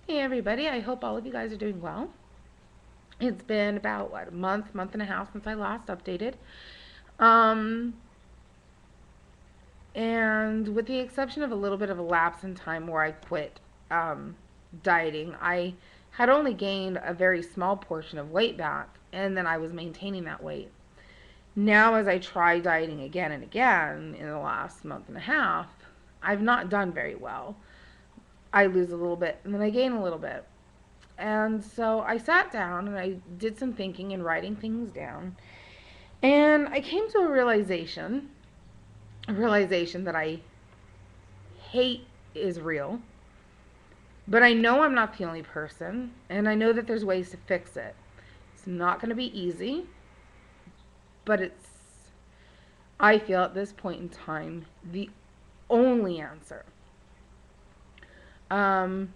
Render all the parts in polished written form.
Hey everybody, I hope all of you guys are doing well. It's been about a month and a half since I last updated. Um, and with the exception of a little bit of a lapse in time where I quit um, dieting, I had only gained a very small portion of weight back, and then I was maintaining that weight. Now, as I try dieting again and again in the last month and a half, I've not done very well. I lose a little bit, and then I gain a little bit. And so I sat down and I did some thinking and writing things down. And I came to a realization that I hate is real. But I know I'm not the only person, and I know that there's ways to fix it. It's not going to be easy, but I feel at this point in time, the only answer. Um,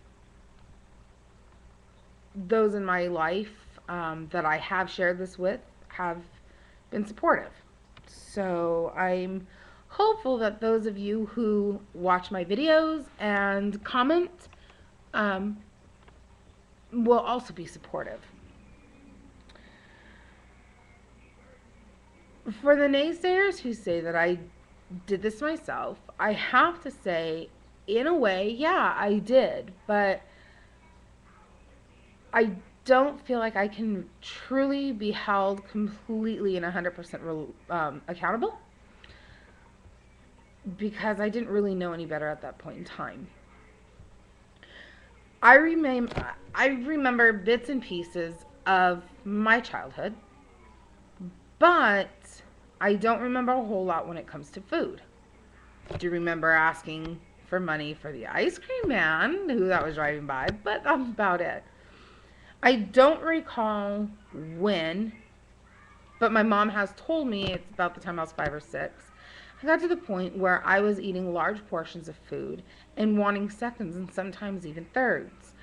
those in my life that I have shared this with have been supportive. So I'm hopeful that those of you who watch my videos and comment um, will also be supportive. For the naysayers who say that I did this myself, I have to say, in a way, yeah, I did, but I don't feel like I can truly be held completely and 100% accountable because I didn't really know any better at that point in time. I remember bits and pieces of my childhood, but I don't remember a whole lot when it comes to food. I do remember asking for money for the ice cream man who that was driving by, but that's about it. I don't recall when, but my mom has told me it's about the time I was 5 or 6. I got to the point where I was eating large portions of food and wanting seconds and sometimes even thirds.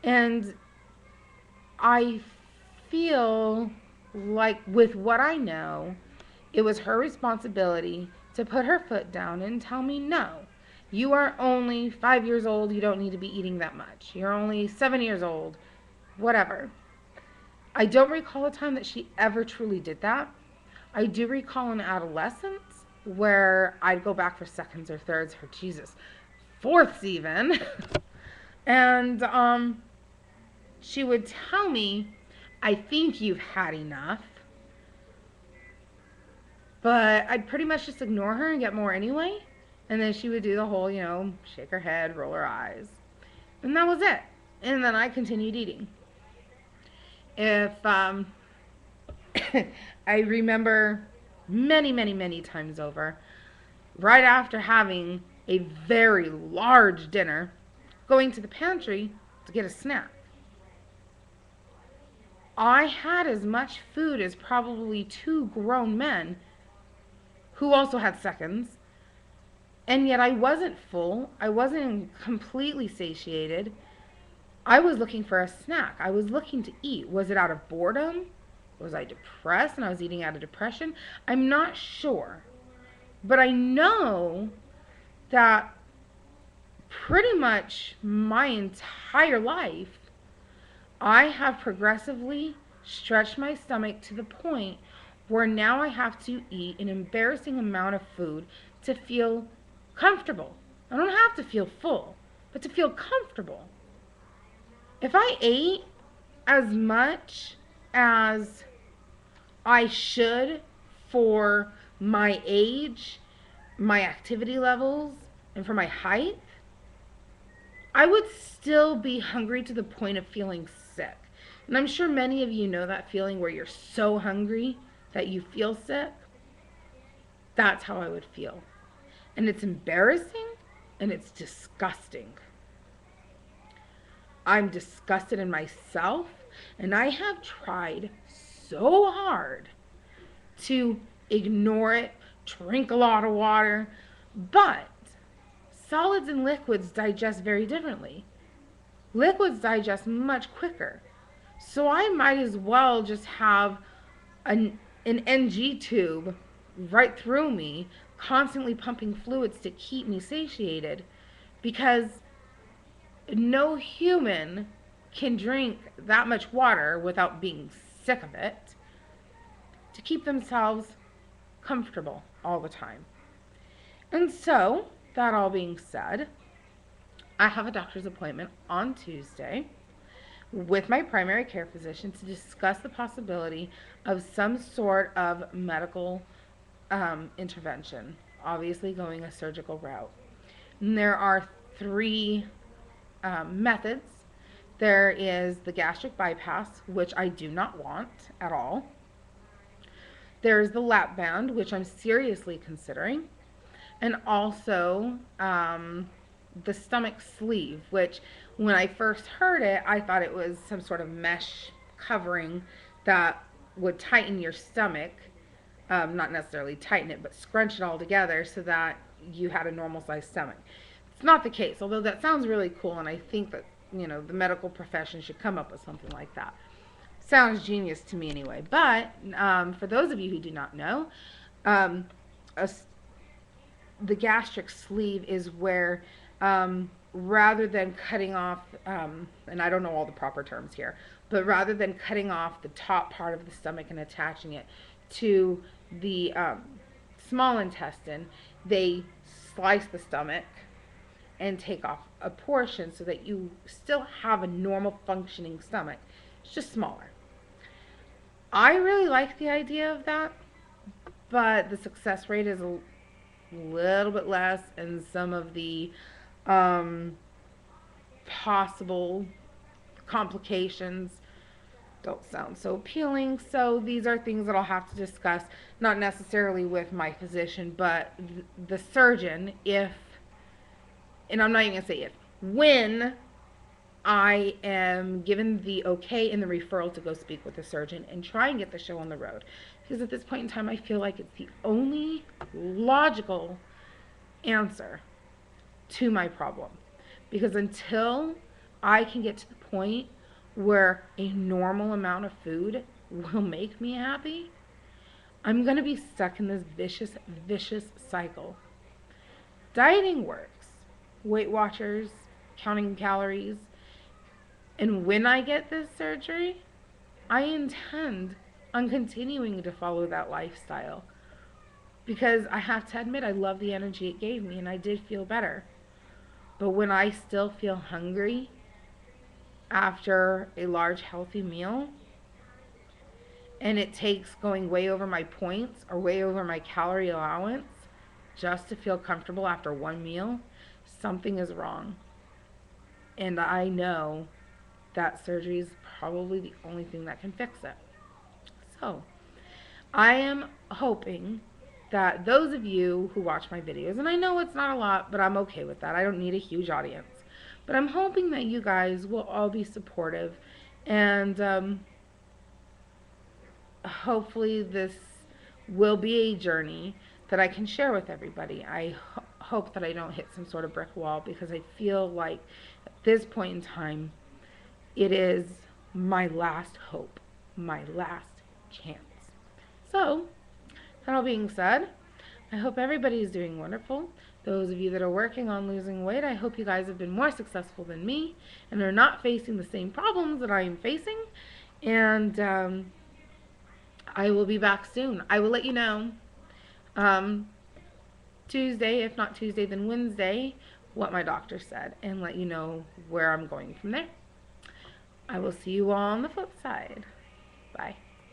And I feel like, with what I know, it was her responsibility to put her foot down and tell me, no, you are only 5 years old. You don't need to be eating that much. You're only 7 years old. Whatever. I don't recall a time that she ever truly did that. I do recall in adolescence where I'd go back for seconds or thirds, or Jesus, fourths even. And she would tell me, I think you've had enough. But I'd pretty much just ignore her and get more anyway. And then she would do the whole, shake her head, roll her eyes. And that was it. And then I continued eating. If I remember many, many, many times over, right after having a very large dinner, going to the pantry to get a snack. I had as much food as probably 2 grown men who also had seconds, and yet I wasn't full. I wasn't completely satiated. I was looking for a snack. I was looking to eat. Was it out of boredom? Was I depressed and I was eating out of depression? I'm not sure. But I know that pretty much my entire life, I have progressively stretched my stomach to the point where now I have to eat an embarrassing amount of food to feel comfortable. I don't have to feel full, but to feel comfortable. If I ate as much as I should for my age, my activity levels, and for my height, I would still be hungry to the point of feeling sick. And I'm sure many of you know that feeling where you're so hungry that you feel sick. That's how I would feel. And it's embarrassing and it's disgusting. I'm disgusted in myself, and I have tried so hard to ignore it, drink a lot of water, but solids and liquids digest very differently. Liquids digest much quicker. So I might as well just have an NG tube right through me, constantly pumping fluids to keep me satiated, because no human can drink that much water without being sick of it to keep themselves comfortable all the time. And so, that all being said, I have a doctor's appointment on Tuesday with my primary care physician to discuss the possibility of some sort of medical intervention, obviously going a surgical route. And there are three methods. There is the gastric bypass, which I do not want at all. There's the lap band, which I'm seriously considering. And also the stomach sleeve, which when I first heard it, I thought it was some sort of mesh covering that would tighten your stomach. Not necessarily tighten it, but scrunch it all together so that you had a normal sized stomach. It's not the case, although that sounds really cool, and I think that, the medical profession should come up with something like that. Sounds genius to me anyway. But for those of you who do not know, the gastric sleeve is where rather than cutting off, and I don't know all the proper terms here, but rather than cutting off the top part of the stomach and attaching it to the small intestine, they slice the stomach and take off a portion so that you still have a normal functioning stomach. It's just smaller. I really like the idea of that, but the success rate is a little bit less, and some of the possible complications don't sound so appealing. So these are things that I'll have to discuss, not necessarily with my physician, but the surgeon, and I'm not even going to say if, when I am given the okay and the referral to go speak with the surgeon and try and get the show on the road. Because at this point in time, I feel like it's the only logical answer to my problem. Because until I can get to the point where a normal amount of food will make me happy, I'm going to be stuck in this vicious cycle. Dieting works. Weight Watchers, counting calories. And when I get this surgery, I intend on continuing to follow that lifestyle. Because I have to admit, I love the energy it gave me, and I did feel better. But when I still feel hungry after a large healthy meal, and it takes going way over my points or way over my calorie allowance just to feel comfortable after one meal, something is wrong. And I know that surgery is probably the only thing that can fix it. So, I am hoping that those of you who watch my videos, and I know it's not a lot, but I'm okay with that. I don't need a huge audience. But I'm hoping that you guys will all be supportive, and hopefully this will be a journey that I can share with everybody. I hope that I don't hit some sort of brick wall, because I feel like at this point in time, it is my last hope, my last chance. So, that all being said, I hope everybody is doing wonderful. Those of you that are working on losing weight, I hope you guys have been more successful than me and are not facing the same problems that I am facing. And I will be back soon. I will let you know Tuesday, if not Tuesday, then Wednesday, what my doctor said, and let you know where I'm going from there. I will see you all on the flip side. Bye.